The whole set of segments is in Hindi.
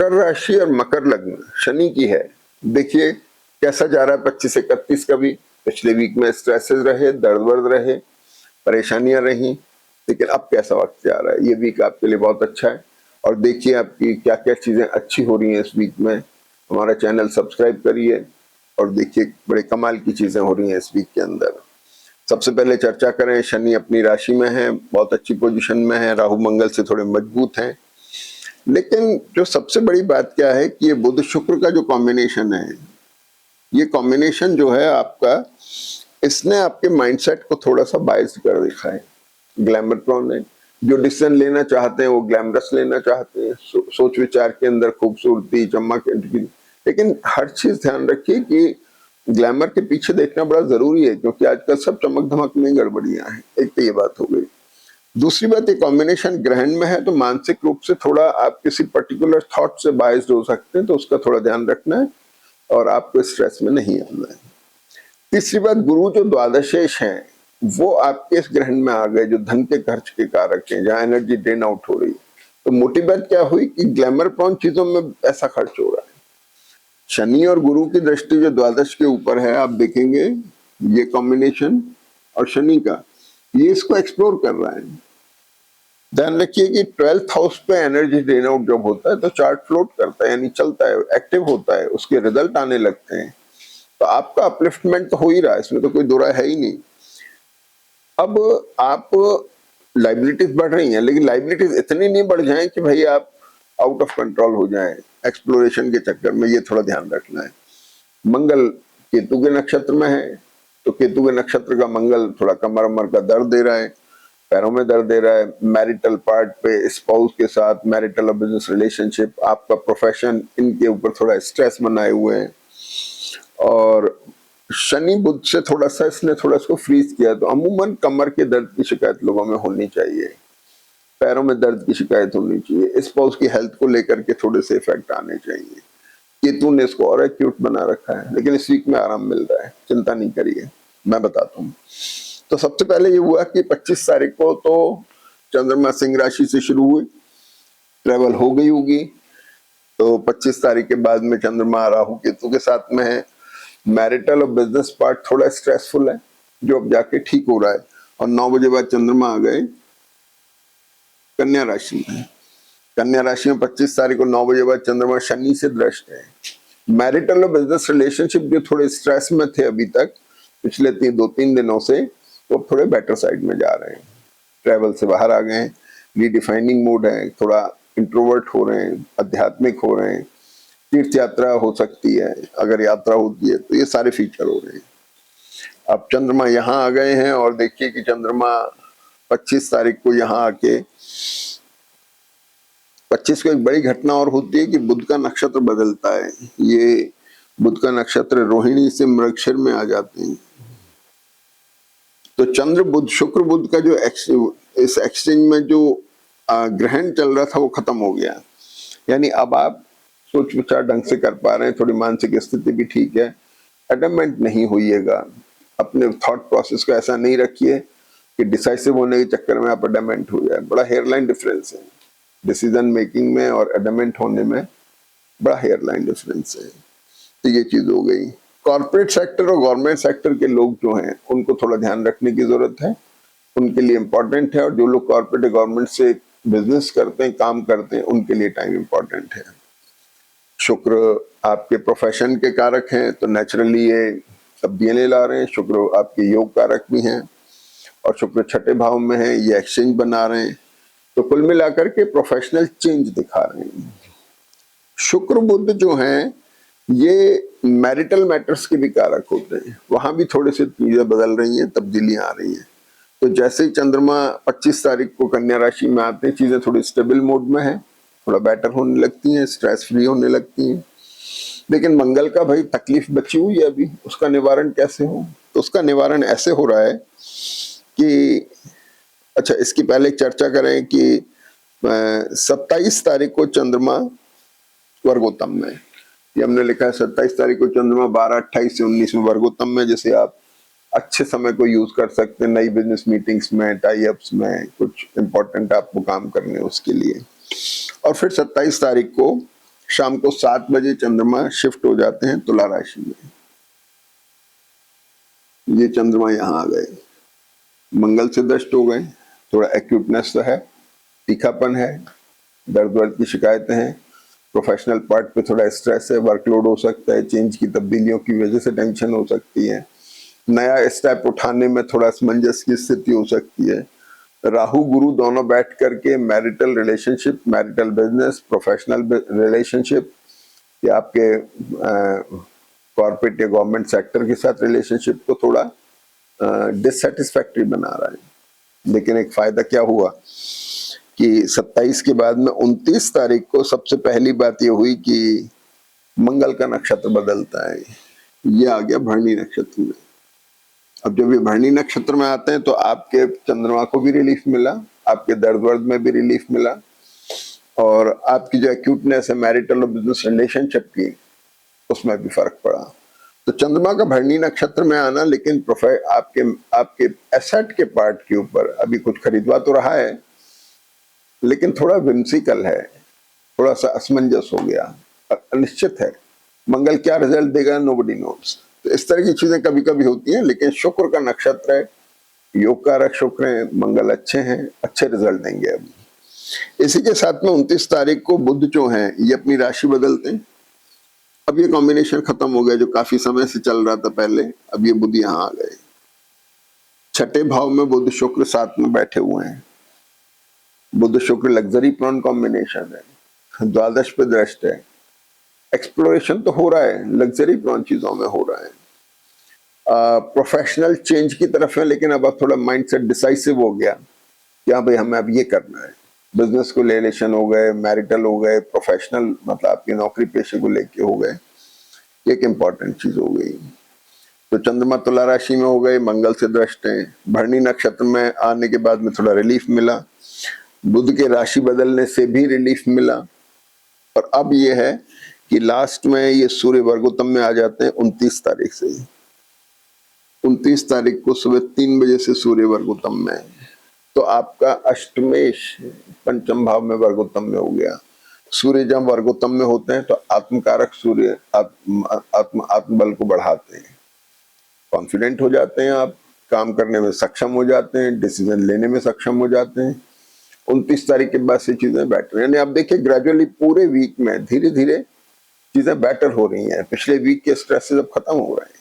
मकर राशि और मकर लग्न शनि की है। देखिए कैसा जा रहा है 25 से 31 का भी। पिछले वीक में स्ट्रेसेस रहे, दर्द वर्द रहे, परेशानियां रही, लेकिन अब कैसा वक्त जा रहा है, ये वीक आपके लिए बहुत अच्छा है। और देखिए आपकी क्या क्या चीजें अच्छी हो रही हैं इस वीक में। हमारा चैनल सब्सक्राइब करिए और देखिए बड़े कमाल की चीजें हो रही हैं इस वीक के अंदर। सबसे पहले चर्चा करें, शनि अपनी राशि में है, बहुत अच्छी पोजीशन में है, राहु मंगल से थोड़े मजबूत हैं। लेकिन जो सबसे बड़ी बात क्या है कि ये बुध शुक्र का जो कॉम्बिनेशन है, ये कॉम्बिनेशन जो है आपका, इसने आपके माइंडसेट को थोड़ा सा बायस कर देखा है। ग्लैमर प्रॉन है, जो डिसीजन लेना चाहते हैं वो ग्लैमरस लेना चाहते हैं, सोच विचार के अंदर खूबसूरती चमक, लेकिन हर चीज ध्यान रखिए कि ग्लैमर के पीछे देखना बड़ा जरूरी है, क्योंकि आजकल सब चमक धमक में गड़बड़ियां हैं। एक तो ये बात हो गई। दूसरी बात, ये कॉम्बिनेशन ग्रहण में है तो मानसिक रूप से थोड़ा आप किसी पर्टिकुलर थॉट से बायस्ड हो सकते हैं, तो उसका थोड़ा ध्यान रखना है और आपको स्ट्रेस में नहीं आना है। तीसरी बात, गुरु जो द्वादशेष हैं वो आपके इस ग्रहण में आ गए, जो धन के खर्च के कारक हैं, जहां एनर्जी ड्रेन आउट हो रही है। तो मोटी बात क्या हुई कि ग्लैमर प्रॉन चीजों में ऐसा खर्च हो रहा है। शनि और गुरु की दृष्टि जो द्वादश के ऊपर है, आप देखेंगे ये कॉम्बिनेशन और शनि का, ये इसको एक्सप्लोर कर रहा है। ध्यान रखिए कि 12th हाउस पे एनर्जी ड्रेन आउट जब होता है तो चार्ट फ्लोट करता है, यानी चलता है, एक्टिव होता है, उसके रिजल्ट आने लगते हैं। तो आपका अपलिफ्टमेंट तो हो ही रहा है, इसमें तो कोई दो राय है ही नहीं। अब आप लाइबिलिटीज बढ़ रही हैं, लेकिन लाइबिलिटीज इतनी नहीं बढ़ जाए कि भाई आप आउट ऑफ कंट्रोल हो जाएं एक्सप्लोरेशन के चक्कर में, ये थोड़ा ध्यान रखना है। मंगल केतु के नक्षत्र में है, तो केतु के नक्षत्र का मंगल थोड़ा कमर उमर का दर्द दे रहा है, पैरों में दर्द दे रहा है। मैरिटल पार्ट पे, स्पाउस के साथ मैरिटल और बिजनेस रिलेशनशिप, आपका प्रोफेशन, इनके ऊपर थोड़ा स्ट्रेस बनाए हुए हैं। और शनि बुध से थोड़ा सा इसने थोड़ा इसको फ्रीज किया, तो अमूमन कमर के दर्द की शिकायत लोगों में होनी चाहिए, पैरों में दर्द की शिकायत होनी चाहिए, स्पाउस की हेल्थ को लेकर के थोड़े से इफेक्ट आने चाहिए। केतु ने इसको और एक्यूट बना रखा है, लेकिन इस वीक में आराम मिल रहा है, चिंता नहीं करिए, मैं बताता हूँ। तो सबसे पहले ये हुआ कि 25 तारीख को तो चंद्रमा सिंह राशि से शुरू हुई, ट्रेवल हो गई होगी। तो 25 तारीख के बाद में चंद्रमा राहु केतु के साथ में है। मैरिटल और बिजनेस पार्ट थोड़ा स्ट्रेसफुल है, जो अब जाके ठीक हो रहा है। और 9 बजे बाद चंद्रमा आ गए कन्या राशि में। कन्या राशि में 25 तारीख को 9 बजे बाद चंद्रमा शनि से दृष्ट है। मैरिटल और बिजनेस रिलेशनशिप जो थोड़े स्ट्रेस में थे अभी तक पिछले 2-3 दिनों से, वो थोड़े बेटर साइड में जा रहे हैं, ट्रैवल से बाहर आ गए हैं, रीडिफाइनिंग मोड है, थोड़ा इंट्रोवर्ट हो रहे हैं, आध्यात्मिक हो रहे हैं, तीर्थ यात्रा हो सकती है, अगर यात्रा होती है तो ये सारे फीचर हो रहे हैं। अब चंद्रमा यहाँ आ गए हैं और देखिए कि चंद्रमा 25 तारीख को यहाँ आके 25 को एक बड़ी घटना और होती है कि बुध का नक्षत्र बदलता है। ये बुध का नक्षत्र रोहिणी से मृगशिर में आ जाते हैं। तो चंद्र बुध शुक्र बुध का जो इस एक्सचेंज में जो ग्रहण चल रहा था वो खत्म हो गया, यानी अब आप सोच विचार ढंग से कर पा रहे हैं, थोड़ी मानसिक स्थिति भी ठीक है, एडमेंट नहीं होइएगा, अपने थॉट प्रोसेस को ऐसा नहीं रखिए कि डिसाइसिव होने के चक्कर में आप एडमेंट हो जाए। बड़ा हेयरलाइन डिफरेंस है डिसीजन मेकिंग में और एडमेंट होने में, बड़ा हेयरलाइन डिफरेंस है। तो ये चीज हो गई। कॉर्पोरेट सेक्टर और गवर्नमेंट सेक्टर के लोग जो हैं उनको थोड़ा ध्यान रखने की जरूरत है, उनके लिए इम्पोर्टेंट है। और जो लोग कॉर्पोरेट गवर्नमेंट से बिजनेस करते हैं, काम करते हैं, उनके लिए टाइम इम्पोर्टेंट है। शुक्र आपके प्रोफेशन के कारक हैं, तो नेचुरली ये तब्दीलियां ला रहे हैं। शुक्र आपके योग कारक भी हैं और शुक्र छठे भाव में है, ये एक्सचेंज बना रहे हैं। तो कुल मिलाकर के प्रोफेशनल चेंज दिखा रहे हैं। शुक्र बुध जो हैं ये मैरिटल मैटर्स के भी कारक होते हैं, वहां भी थोड़े से चीजें बदल रही हैं, तब्दीलियां आ रही हैं। तो जैसे ही चंद्रमा 25 तारीख को कन्या राशि में आते हैं, चीजें थोड़ी स्टेबल मोड में है, थोड़ा बेटर होने लगती हैं, स्ट्रेस फ्री होने लगती हैं। लेकिन मंगल का भाई तकलीफ बची हुई है अभी, उसका निवारण कैसे हो? तो उसका निवारण ऐसे हो रहा है कि अच्छा, इसकी पहले चर्चा करें कि 27 तारीख को चंद्रमा वर्गोत्तम में, ये हमने लिखा है 27 तारीख को चंद्रमा 12, 28 से 19 में वर्गोत्तम में, जैसे आप अच्छे समय को यूज कर सकते हैं नई बिजनेस मीटिंग्स में, टाई अप्स में, कुछ इंपॉर्टेंट आपको काम करने उसके लिए। और फिर 27 तारीख को शाम को 7 बजे चंद्रमा शिफ्ट हो जाते हैं तुला राशि में। ये चंद्रमा यहाँ आ गए, मंगल से दृष्ट हो गए, थोड़ा एक्यूटनेस तो है, तीखापन है, दर्द वर्द की शिकायतें हैं, प्रोफेशनल पार्ट पे थोड़ा स्ट्रेस है, वर्कलोड हो सकता है, चेंज की तब्दीलियों की वजह से टेंशन हो सकती है, नया स्टेप उठाने में थोड़ा असमंजस की स्थिति हो सकती है। राहु गुरु दोनों बैठ करके marital relationship, marital business, professional relationship या आपके कॉर्पोरेट या गवर्नमेंट सेक्टर के साथ रिलेशनशिप को थोड़ा डिससेटिस्फैक्ट्री बना रहा है। लेकिन एक फायदा क्या हुआ कि 27 के बाद में 29 तारीख को सबसे पहली बात ये हुई कि मंगल का नक्षत्र बदलता है, ये आ गया भरणी नक्षत्र में। अब जब ये भरणी नक्षत्र में आते हैं तो आपके चंद्रमा को भी रिलीफ मिला, आपके दर्द वर्द में भी रिलीफ मिला, और आपकी जो एक्यूटनेस है मैरिटल और बिजनेस रिलेशनशिप की, उसमें भी फर्क पड़ा। तो चंद्रमा का भरणी नक्षत्र में आना, लेकिन आपके एसेट के पार्ट के ऊपर अभी कुछ खरीदवा तो रहा है, लेकिन थोड़ा विम्सिकल है, थोड़ा सा असमंजस हो गया, अनिश्चित है। मंगल क्या रिजल्ट देगा, नोबडी नोस। तो इस तरह की चीजें कभी कभी होती हैं, लेकिन शुक्र का नक्षत्र है, योग कारक शुक्र है, मंगल अच्छे हैं, अच्छे रिजल्ट देंगे। अभी इसी के साथ में 29 तारीख को बुध जो हैं ये अपनी राशि बदलते हैं। अब ये कॉम्बिनेशन खत्म हो गया जो काफी समय से चल रहा था पहले, अब ये बुध यहाँ आ गए। छठे भाव में बुध शुक्र साथ में बैठे हुए हैं। Budh Shukra luxury prone combination है, द्वादश पे दृष्ट है, एक्सप्लोरेशन तो हो रहा है, लग्जरी प्रोन चीजों में हो रहा है, प्रोफेशनल चेंज की तरफ है, लेकिन अब थोड़ा माइंडसेट डिसाइसिव हो गया कि हाँ भाई हमें अब ये करना है। बिजनेस को रिलेशन हो गए, मैरिटल हो गए, प्रोफेशनल मतलब आपकी नौकरी पेशे को लेके हो गए, एक इंपॉर्टेंट चीज हो गई। तो चंद्रमा तुला राशि में हो गए, मंगल से दृष्ट है, भरणी नक्षत्र में आने के बाद में थोड़ा रिलीफ मिला, बुध के राशि बदलने से भी रिलीफ मिला, और अब ये है कि लास्ट में ये सूर्य वर्गोत्तम में आ जाते हैं 29 तारीख से। 29 तारीख को सुबह 3 बजे से सूर्य वर्गोत्तम में, तो आपका अष्टमेश पंचम भाव में वर्गोत्तम में हो गया। सूर्य जब वर्गोत्तम में होते हैं तो आत्मकारक सूर्य आत्मबल को बढ़ाते हैं, कॉन्फिडेंट हो जाते हैं, आप काम करने में सक्षम हो जाते हैं, डिसीजन लेने में सक्षम हो जाते हैं। 29 तारीख के बाद से चीजें बेटर, यानी आप देखिए ग्रेजुअली पूरे वीक में धीरे धीरे चीजें बेटर हो रही हैं, पिछले वीक के स्ट्रेस अब खत्म हो रहे हैं।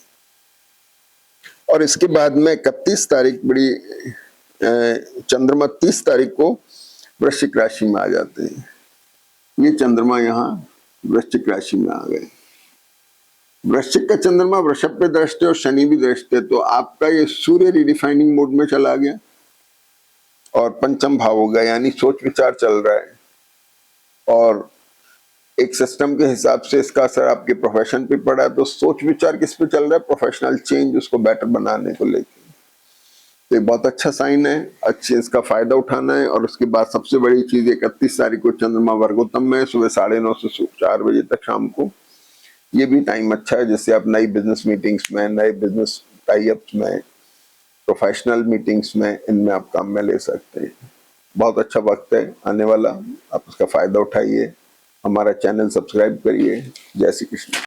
और इसके बाद में 31 तारीख बड़ी चंद्रमा 30 तारीख को वृश्चिक राशि में आ जाते हैं। ये चंद्रमा यहाँ वृश्चिक राशि में आ गए। वृश्चिक का चंद्रमा वृषभ पे दृष्ट है और शनि भी दृष्ट है, तो आपका ये सूर्य रिडिफाइनिंग मोड में चला गया और पंचम भाव हो गया, यानी सोच विचार चल रहा है, और एक सिस्टम के हिसाब से इसका असर आपके प्रोफेशन पे पड़ा है। तो सोच विचार किस पे चल रहा है, प्रोफेशनल चेंज, उसको बेटर बनाने को लेकर। तो ये बहुत अच्छा साइन है, अच्छे इसका फायदा उठाना है। और उसके बाद सबसे बड़ी चीज 31 तारीख को चंद्रमा वर्गोत्तम में सुबह 9:30 से 4 बजे तक शाम को, ये भी टाइम अच्छा है, जिससे आप नई बिजनेस मीटिंग्स में, नए बिजनेस टाई-अप्स में, प्रोफेशनल मीटिंग्स में, इनमें आप काम में ले सकते हैं। बहुत अच्छा वक्त है आने वाला, आप उसका फायदा उठाइए। हमारा चैनल सब्सक्राइब करिए। जय श्री कृष्ण।